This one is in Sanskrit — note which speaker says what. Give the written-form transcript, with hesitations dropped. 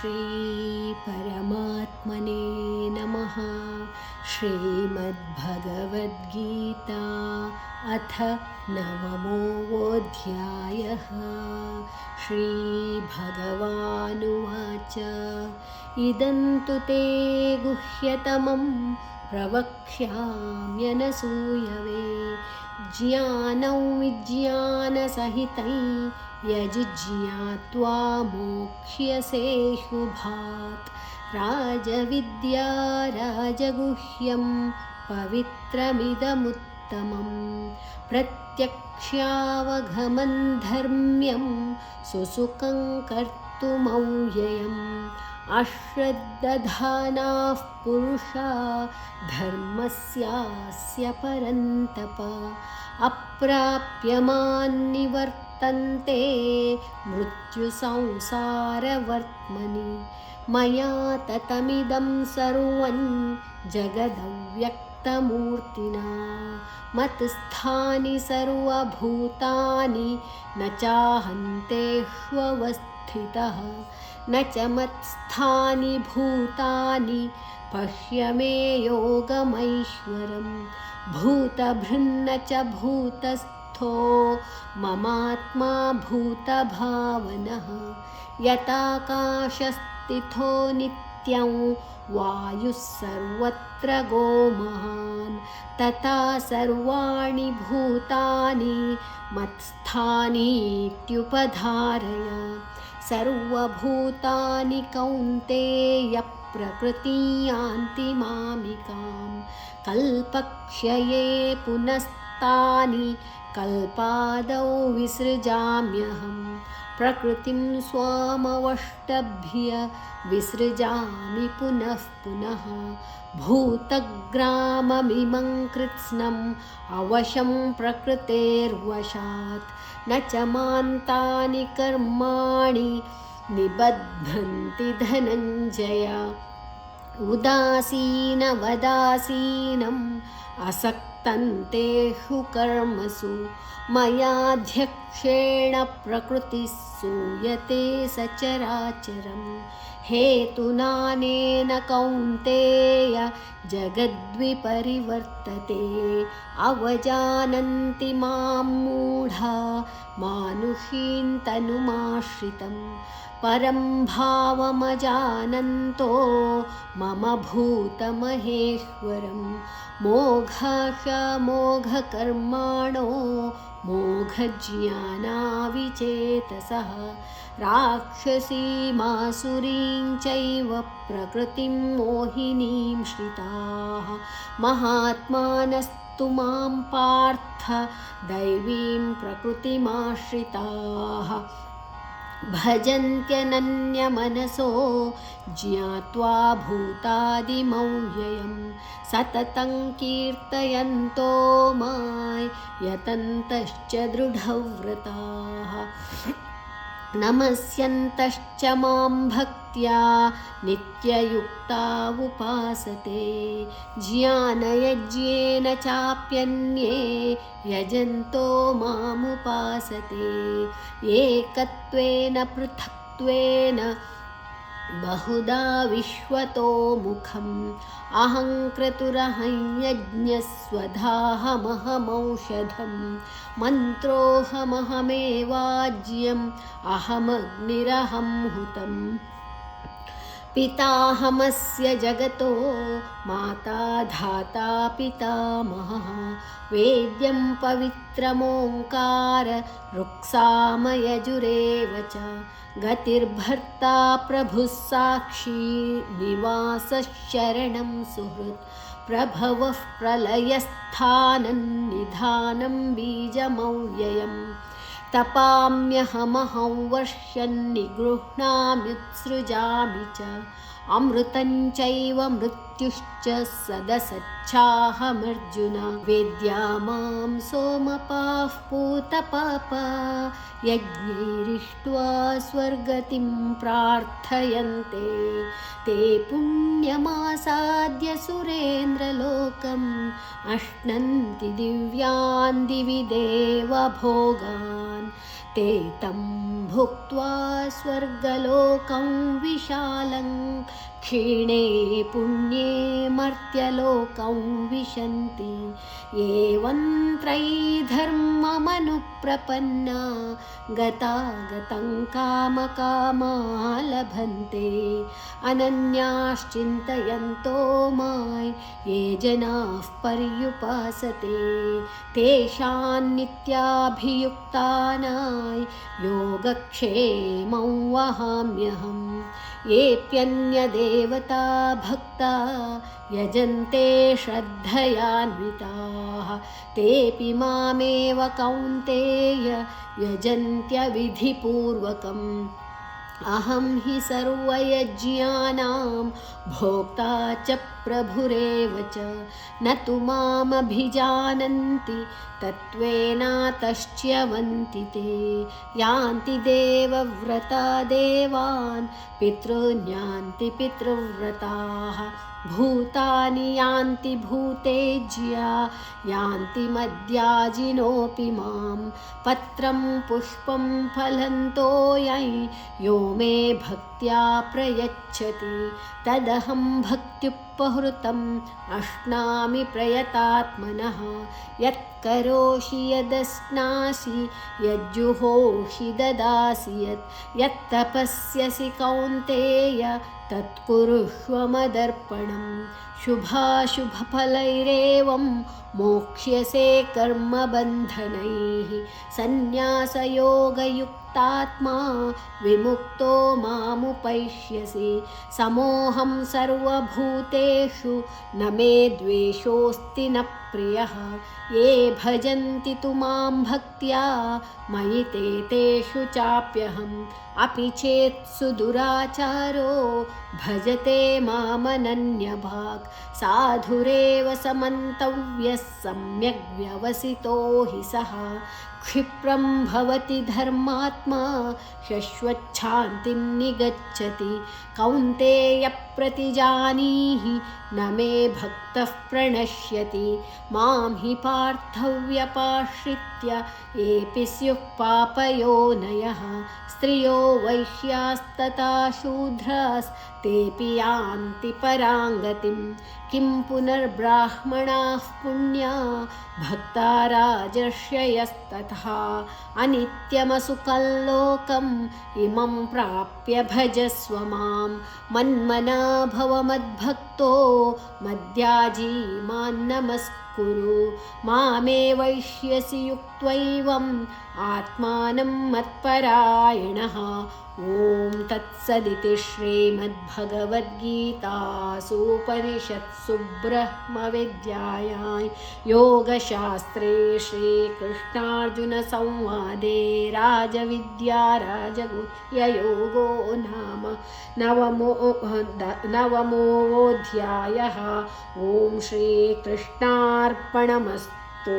Speaker 1: श्री परमात्मने नमः। श्रीमद्भगवद्गीता अथ नवमोऽध्यायः। श्रीभगवानुवाच इदं तु ते गुह्यतमं प्रवक्ष्याम्यनसूयवे ज्ञानं विज्ञानसहितं यजिज्ञात्वा मोक्ष्यसे शुभात्। राजविद्या राजगुह्यं पवित्रमिदमुत्तमं प्रत्यक्ष्यावगमं धर्म्यं सुसुखं कर्तुमव्ययम्। अश्रद्धधानाः पुरुषा धर्मस्यास्य परन्तप अप्राप्यमान्निवर्तन्ते मृत्युसंसारवर्त्मनि। मया ततमिदं सर्वं जगदव्यक्तमूर्तिना मत्स्थानि सर्वभूतानि न चाहन्तेष्वस्थितः न च मत्स्थानि भूतानि पश्य मे योगमैश्वरम्। भूतभृन्न च भूतस्थो ममात्मा भूतभावनः यताकाशस्थितो नित्यं वायुः सर्वत्र गोमहान् तथा सर्वाणि भूतानि मत्स्थानीत्युपधारय। सर्वभूतानि कौन्तेय प्रकृतिं यान्ति मामिकां कल्पक्षये पुनस्तानि कल्पादौ विसृजाम्यहम्। प्रकृतिं स्वामवष्टभ्य विसृजामि पुनः पुनः। भूतग्राममिमं कृत्स्नम् अवशं प्रकृतेर्वशात् न च मान्तानि कर्माणि निबध्नन्ति धनञ्जय। उदासीनवदासीनम् असक्तं तेषु कर्मसु मयाध्यक्षेण प्रकृतिः सूयते सचराचरम्। हेतुनानेन कौन्तेय जगद्विपरिवर्तते अवजानन्ति मां मूढा मानुषीं तनुमाश्रितं। परं भावमजानन्तो मम भूतमहेश्वरं मोघकर्माणो मोघज्ञानाविचेतसः। राक्षसीमासुरीं चैव प्रकृतिं मोहिनीं श्रिताः महात्मानस्तु मां पार्थ दैवीं प्रकृतिमाश्रिताः। भजन्त्यनन्यमनसो ज्ञात्वा भूतादिमव्ययं सततं कीर्तयन्तो मां यतन्तश्च दृढव्रताः। नमस्यन्तश्च मां भक्त्या नित्ययुक्ता उपासते ज्ञानयज्ञेन चाप्यन्ये यजन्तो मामुपासते। एकत्वेन पृथक्त्वेन बहुधा विश्वतो मुखम् अहं क्रतुरहं यज्ञस्वधाहमहमौषधम् मन्त्रोऽहमहमेवाज्यम् अहमग्निरहं हुतम्। पिताहमस्य जगतो माता धाता पितामहः वेद्यं पवित्रमोङ्कार रुक्सामयजुरेव च। गतिर्भर्ता प्रभुः साक्षी निवासः शरणं सुहृत्। प्रभवः प्रलयस्थानं निधानं बीजमव्ययम्। तपाम्यहमहं वर्षं निगृह्णाम्युत्सृजामि च। अमृतं चैव मृत्युश्च सदसच्छाहमर्जुन। वेद्या मां सोमपाः पूतपापा यज्ञैरिष्ट्वा स्वर्गतिं प्रार्थयन्ते। ते पुण्यमासाद्य सुरेन्द्रलोकम् अश्नन्ति दिव्यान् दिवि देवभोगान्। ते तं भुक्त्वा स्वर्गलोकं विशालं क्षीणे पुण्ये मर्त्यलोकं विशन्ति एवं त्रैधर्ममनुप्रपन्ना गतागतं कामकामा लभन्ते अनन्याश्चिन्तयन्तो मां ये जनाः पर्युपासते तेषां नित्याभियुक्तानां योगक्षेमं वहाम्यहम् येऽप्यन्यदेवता भक्ता यजन्ते श्रद्धयान्विताः तेऽपि मामेव कौन्तेय यजन्त्यविधिपूर्वकम् अहं हि सर्वयज्ञानां भोक्ता च प्रभुरेव च न तु मामभिजानन्ति तत्त्वेनातश्च्यवन्ति ते यान्ति देवव्रता देवान् पितॄन् यान्ति पितृव्रताः भूतानि यान्ति भूतेज्या यान्ति मद्याजिनोऽपि मां पत्रं पुष्पं फलन्तो यो मे भक्त्या प्रयच्छति तदहं भक्त्युपहृतम् अश्नामि प्रयतात्मनः यत्करोषि यदश्नासि यज्जुहोषि ददासि यत्तपस्यसि कौन्तेय तत्कुरुष्व मदर्पणम् शुभाशुभफलैरेवं मोक्ष्यसे कर्मबन्धनैः सन्न्यासयोगयुक्तात्मा विमुक्तो मामुपैष्यसि समोऽहं सर्वभूतेषु न मे द्वेषोऽस्ति न प्रियः ये भजन्ति तु मां भक्त्या मयि ते तेषु चाप्यहम् अपि चेत् सुदुराचारो भजते मामनन्यभाक् साधुरेव समन्तव्यः सम्यग् व्यवसितो हि सः क्षिप्रं भवति धर्मात्मा शश्वच्छान्तिं निगच्छति कौन्तेय प्रतिजानीहि न मे भक्तः प्रणश्यति मां हि पार्थव्यपाश्रित्य येऽपि स्युः पापयोनयः स्त्रियो वैश्यास्तथा शूद्रास्तेऽपि यान्ति पराङ्गतिं किं पुनर्ब्राह्मणाः पुण्या भक्ता राजर्षयस्तथा अनित्यमसुखं लोकम् इमं प्राप्य भजस्व मां मन्मना भव मद्भक्तो मद्याजी मां नमस्कुरु मामे वैष्यसि युक्त्वैवम् आत्मानं मत्परायणः ॐ तत्सदिति श्रीमद्भगवद्गीतासूपनिषत्सु ब्रह्मविद्यायां योगशास्त्रे श्रीकृष्णार्जुनसंवादे राजविद्या राजगुह्ययोगो नाम नवमोऽध्यायः ॐ श्रीकृष्णार्पणमस्तु।